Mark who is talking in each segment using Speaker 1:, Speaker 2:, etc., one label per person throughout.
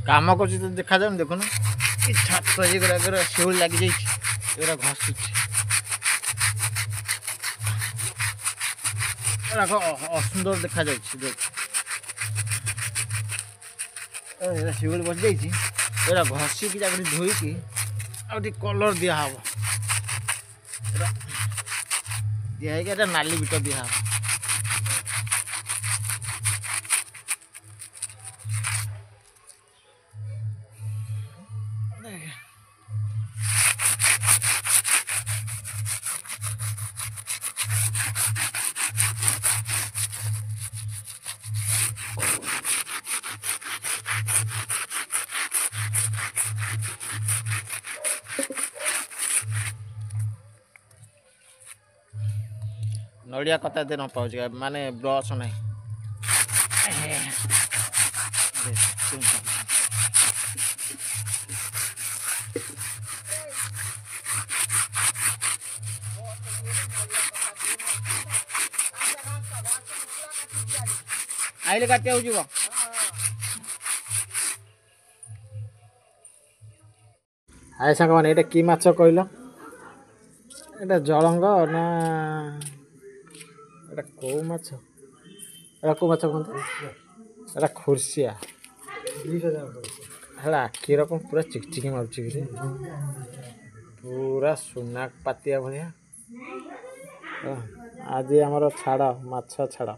Speaker 1: काम कर देखा जाऊन देखुन छात ये शिउली लग जा घसुच असुंदर देखा शिउली बस जा घसिकी धोईकी आगे कलर दिहब दिहे नाली बिट दिहब नड़िया कता दे न पाँच माने ब्रश नहीं आइले काटे हो जीव आए सांग मैंने ये कि माछ कहल एटा जलंग ना एटा कौ माछ एटा कौ माछ कहते एटा खुर्सिया है आखि रकम पूरा चिकचिकी मारुची पूरा सुना पातिया भाया आज आमर छाड़ माछ छाड़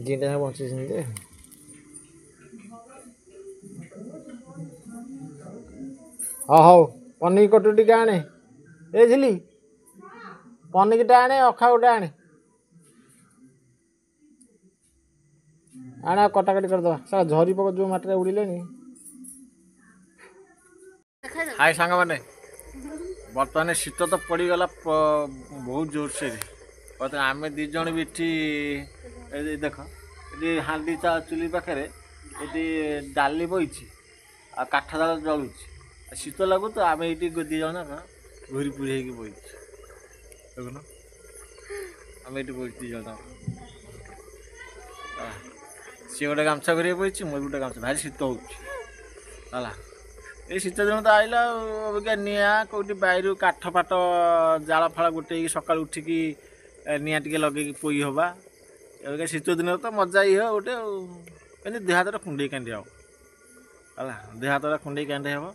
Speaker 1: जिंदा बची हाँ हौ पनी कटु टी आने ए झिली पनिकिटा आने अखा गोटे आने आने कटाकटी करदे सारा झरी पक जो मटे उड़िले हाय सांग मैंने बर्तमान शीत तो पड़गला बहुत जोर से आम दीज भी ये देख ये हांडी चुली पाखे ये डाली बही आ काठ जाल जलुची शीत लगू तो आम ये दीज घूरी पूरी बही देखुन आम ये बही दीज सी गोटे गामछा कर बही मुझे गोटे गामछा भारी शीत होगा ये शीत दिन तो आईला अबिका निआ कौटी बैरु काठ फाट जाल फाड़ गोटे सका उठिकी निआ टे लगे पोई हवा अबिका शीत दिन तो मजा ये गोटे देह हाथ कुंडे कांडी हम है देह हाथ कुंडे कांडी हम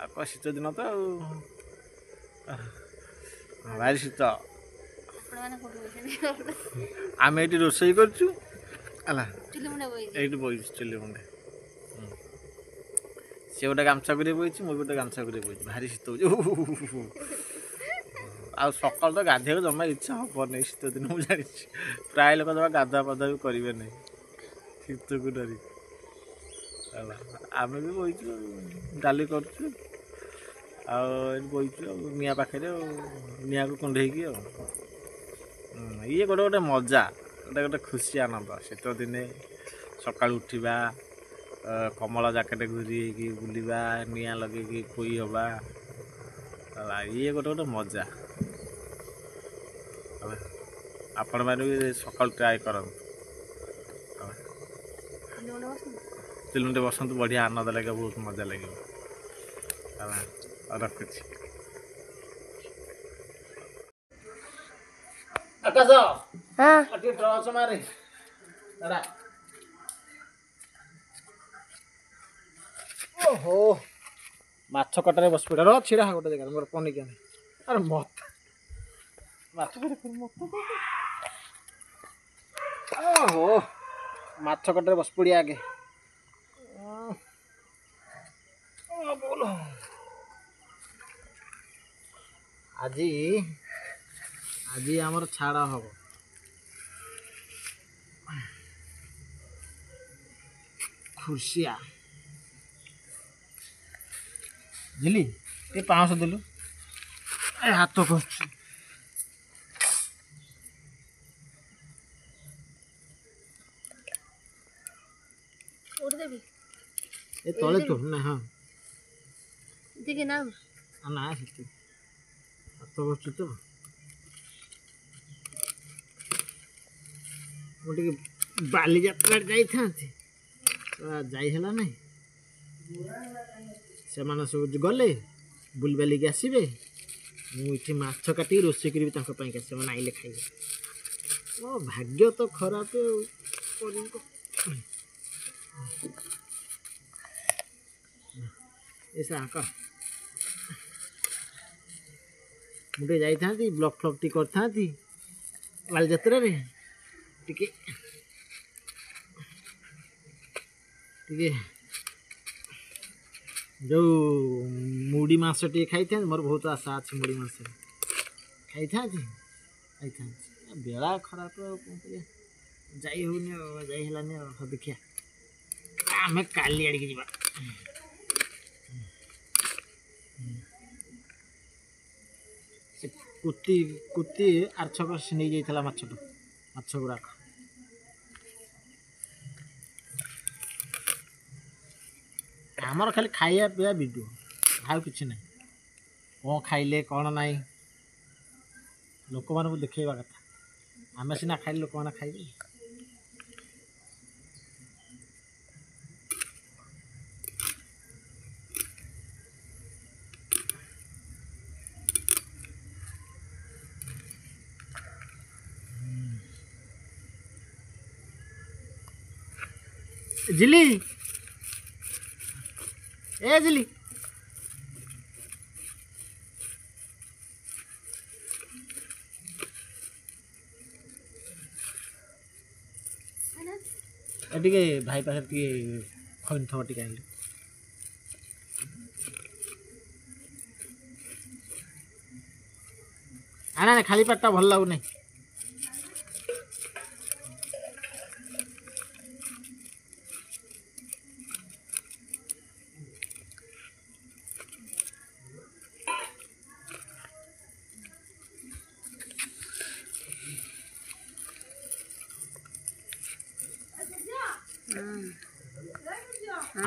Speaker 1: आ शीत दिन तो भारी शीत आम ये रोषे करूँ बही चुली मुंडे सी गोटे गामछा कर बही मुझे गोटे गामछा कर बही भारी शीत हो आ सकाल तो गाधे जमा इच्छा हेनी शीत दिन मुझे जानी प्राय लोक जमा गाधा पाधा भी करेंगे नहीं शीत को डर आम भी बही डाली कर बही निआ पाखे निआ को कुंडे ये गोटे गोटे मजा गोटे गोटे खुशी आनंद शीत दिने सका उठा कमला जाकेट घूरी बुलवा निआ लगे पोई हवा ये गोटे गोटे मजा आपण मैंने भी सका ट्राए कर चिलुंटे बसंत बढ़िया आनंद लगे बहुत मजा लगे रखुची आकाश अटी टॉर्च मारे एड़ा ओहो माछ कटारे बस पड़ा रो छिड़ा गोटे जगह मोर पनी के अरे मत माछ कटारे मत ओहो माछ कटारे बस पड़ी आगे बोलो आज आज आमर छाड़ा हम खुर्सिया झिली ये 500 देलु हाथ कर ये तले तो ना हाँ
Speaker 2: देखिए ना
Speaker 1: ना हाथ कर तो
Speaker 3: बालीजात्रा जाई है नहीं से सब गले बुल बालिक आसबे मुझे माछ काटी रोषे करी से आइले खाइबे ओ भाग्य तो खराब मुझे जाई ब्लॉक फ्लॉक टी करथांती बालीजात्रा रे टिके टिके जो मुड़ी मांस टे खाई था मोर बहुत आशा अच्छे मुड़ी मांस खाई था बेला खराब जाई होनी जाई हलानी देखिया आमे काली आड़ी जीवा कुत्ती कुत्ती आरछक से नहीं जाइथला माछ गुड़ाक आमर खाली खाइया पिया वीडियो आउ कि ना कौन खाइले कौन ना लोक मानू देखा कथा आम सीना खाइले लोक मैंने खाइबे जिली ए जिली टे भाई पाखे खन थो टे आइल आना खाली पेटा भल लगुना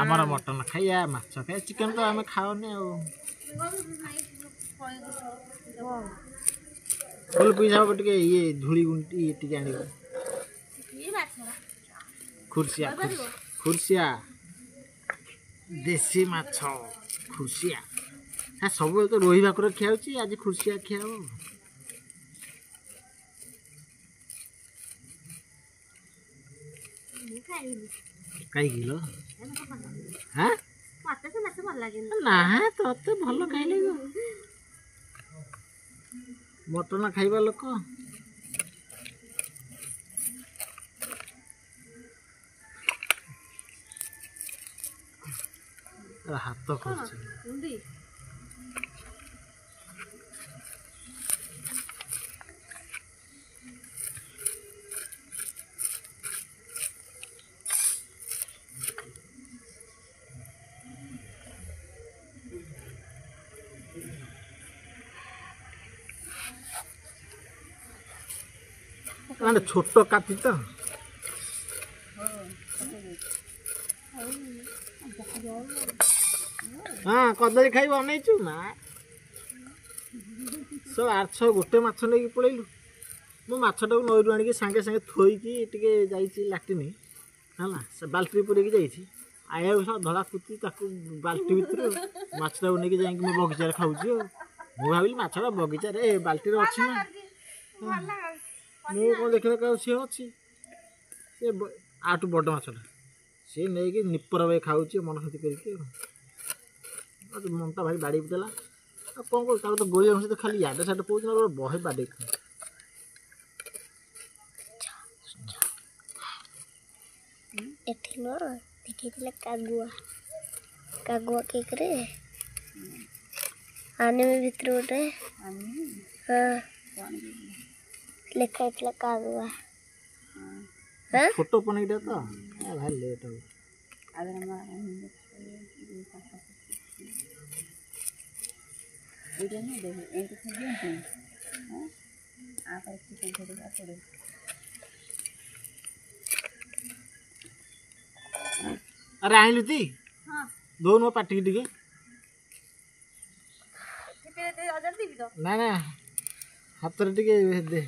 Speaker 3: आमर मटन खाइया माछ खाइया चिकेन तो आम खाओनी फुल पैसा टे ये धूली गुंटी टे आने खुर्सिया खुर्सिया देसी माछ खुर्सिया सब तो रोही भाकुर खिया आज खुर्सिया खिया कहीं किलो हाँ ना तो भल खाइले मटन खाइबा लोक हाथ कर छोट काटी तो हाँ कदली खाई बनईचु ना सब 800 गोटे माछ नहीं पलैलु मो माछटा नईरू आनिक सांगे सांगे थोईकी टिके जाइछि लाट्रिन है से बाल्टी पूरे जाइछि आया सब धड़ा कुती बाल्टी भितर माछटा नहीं जाइक मो बगीचार खाऊँ मु भाविली माछटा बगीचार बाल्टी अच्छी ना मु कौन देखा सी अच्छी सी आठू बड़ माछटा सी नहीं निपर भाई खाऊँ मन खेती करके मनटा भाई बाड़ी देला कौन कर तो गोली तो खाली याडे साडे पहुँच बहे बाड़े खा
Speaker 2: देखिए कागुआ कागुआ केकरे आने में भीतर गोटे हाँ लिखा है कागुआ हाँ
Speaker 3: फोटो पनीटा तो भाई लेट हो अरे आइलु ती दो नो पाटी टिके ना ना हाथ रे टिके दे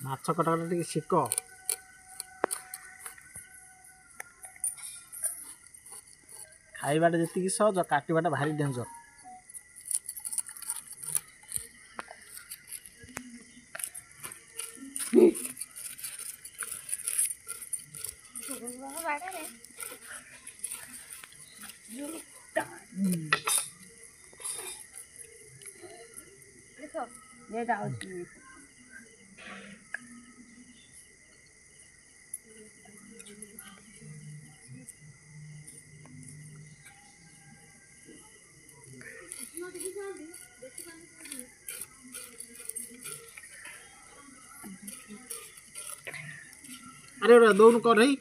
Speaker 3: ମାଛ କଟାକଟା ଟିକେ ଶିଖ। ଖାଇବାଟା ଯେତିକି ସହଜ କାଟିବାଟା ଭାରି ଡେଞ୍ଜର। अरे दौन कर रही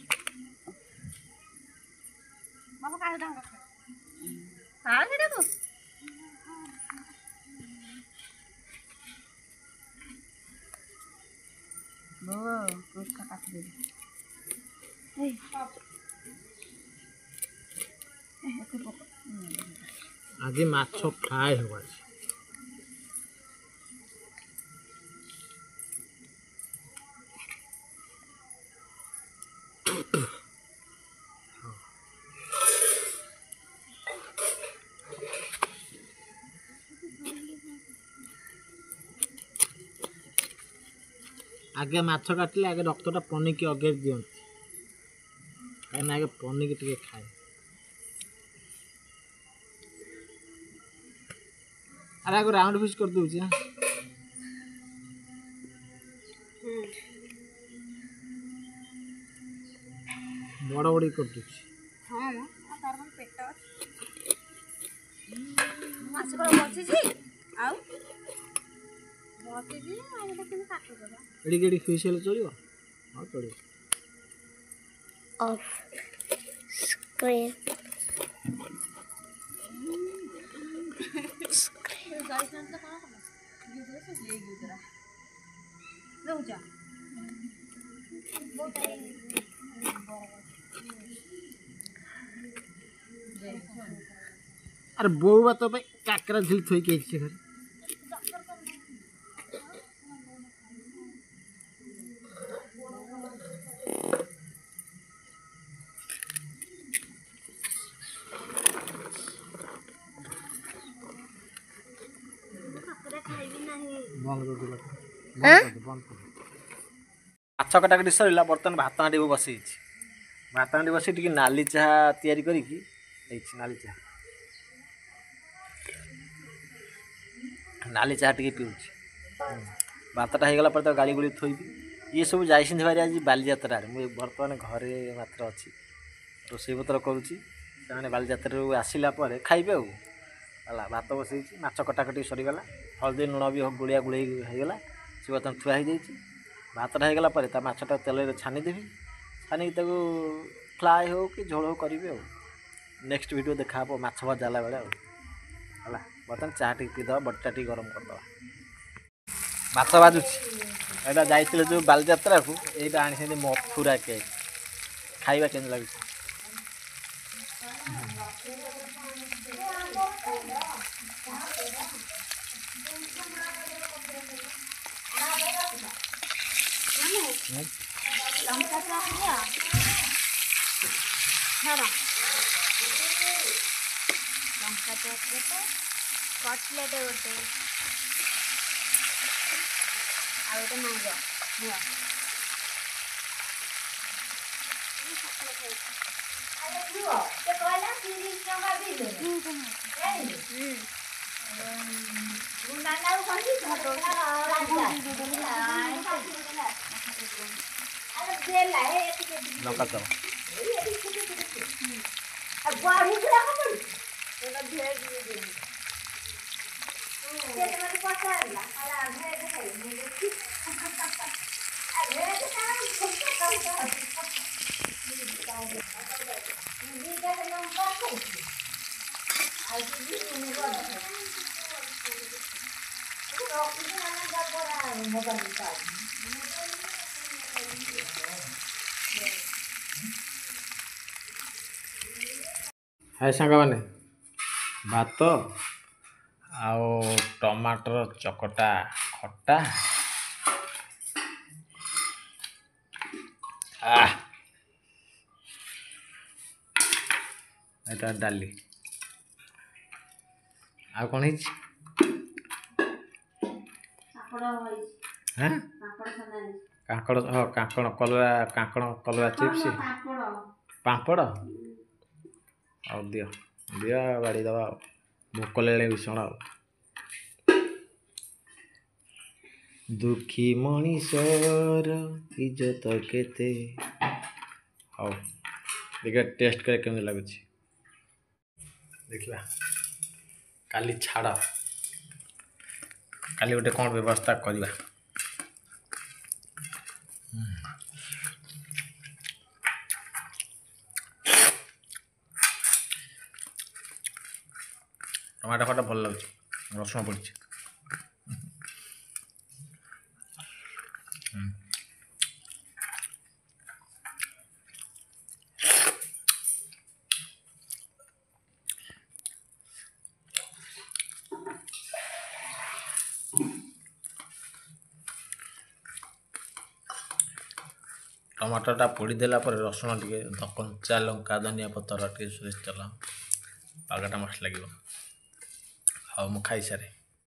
Speaker 3: आज माछ फ्राए हो आगे माछ काटिले आगे रक्तटा पनीकी अगे दियंती कहीं आगे पनीकी टिके खाए। अरे आगे राउंड फिश कर दूची बड़ बड़ी कर दूची।
Speaker 4: हाँ तार मन पेट माछ को बचिछि आउ बचिछि आ एटा केन काटो देबा
Speaker 3: एडी गेडी फिश हेले चलियो। हां चलियो।
Speaker 2: ऑफ स्क्रीन
Speaker 4: गाइसन त कोन कोन गिदरे से ले गिदरा रहउजा
Speaker 3: अरे बो बात पे काकरा झिल थई के छी घर
Speaker 1: ମାଛ କଟାକଟି ସରିଲା। ବର୍ତ୍ତମାନ ଭାତ ହାଣ୍ଡି ବସେଇଛି। ଭାତ ହାଣ୍ଡି ବସେଇ ଟିକେ ନାଲି ଚାହା ତିଆରି କରିକି ଦେଇଛି। ନାଲି ଚାହା ଟିକେ ପିଉଛି। ଭାତଟା ହେଇଗଲା ପରେ ତାକୁ ଗାଳି ଗୁଳି ଥୋଇବି। ଇଏ ସବୁ ଯାଇଛନ୍ତି ଭାରି ଆଜି ବାଲିଯାତ୍ରାରେ। ମୁଁ ବର୍ତ୍ତମାନ ଘରେ ମାତ୍ର ଅଛି, ରୋଷେଇ ପତ୍ର କରୁଛି। ସେମାନେ ବାଲିଯାତ୍ରାରୁ ଆସିଲା ପରେ ଖାଇବେ ଆଉ ହେଲା। ଭାତ ବସେଇଛି, ମାଛ କଟାକଟି ସରିଗଲା, ହଳଦୀ ଲୁଣ ବି ଗୁଳିଆ ଗୁଳେଇ ହେଇଗଲା। ସେ ବର୍ତ୍ତମାନ ଥୁଆ ହେଇଯାଇଛି। ଭାତଟା ହେଇଗଲା ପରେ ତା ମାଛଟା ତେଲରେ ଛାଣିଦେବି। ଛାଣିକି ତାକୁ ଫ୍ରାଏ ହେଉ କି ଝୋଳ ହେଉ କରିବି ଆଉ। ନେକ୍ସଟ ଭିଡ଼ିଓ ଦେଖାହେବ ମାଛ ଭଜା ହେଲା ବେଳେ ଆଉ ହେଲା। ବର୍ତ୍ତମାନ ଚାହା ଟିକେ ପିଇଦେବା, ବଡ଼ିଟା ଟିକେ ଗରମ କରିଦେବା। ମାଛ ଭାଜୁଛି। ଏଇଟା ଯାଇଥିଲେ ଯେଉଁ ବାଲିଯାତ୍ରାକୁ, ଏଇଟା ଆଣିଛନ୍ତି ମଥୁରା କେକ୍। ଖାଇବା କେମିତି ଲାଗୁଛି?
Speaker 4: लंका चाह दिया छाड़ा लंका चाह तो कटलेट गोटे आ गोटे मैंगो निया
Speaker 1: ଲଙ୍କା ଚାଉଳ हाय सांग मैंने भात आउ टमाटर चकटा खटा ଏଇଟା ଡାଲି ଆଉ କ'ଣ ହେଇଛି ହାଁ କାଙ୍କଡ଼ ହଁ କାଙ୍କଡ଼ କଲରା ଚିପ୍ସ ପାମ୍ପଡ଼ ଆଉ ଦିଅ ବାଡ଼ି ଦେବା ଆଉ ଭୋକ ଲାଗିଲେ ଭୀଷଣ ଆଉ ଦୁଃଖୀ ମଣିଷର ଇଜ୍ଜତ କେତେ ହଉ ଦେଖିବା ଟେଷ୍ଟ করে କେମିତି ଲାଗୁଛି ଦେଖିବା କାଲି ଛାଡ଼ କାଲି ଗୋଟେ କ'ଣ ବ୍ୟବସ୍ଥା କରିବା ଟମାଟୋ ଖଟା ଭଲ ଲାଗୁଛି ରସୁଣ ପଡ଼ିଛି ଟମାଟୋଟା ପୋଡ଼ିଦେଲା ପରେ ରସୁଣ ଟିକେ କଞ୍ଚା ଲଙ୍କା ଧନିଆ ପତ୍ର ଟିକେ ସୋରିଷ ତେଲ ପାଗଟା ମସ୍ତ ଲାଗିବ ହଉ ମୁଁ ଖାଇସାରେ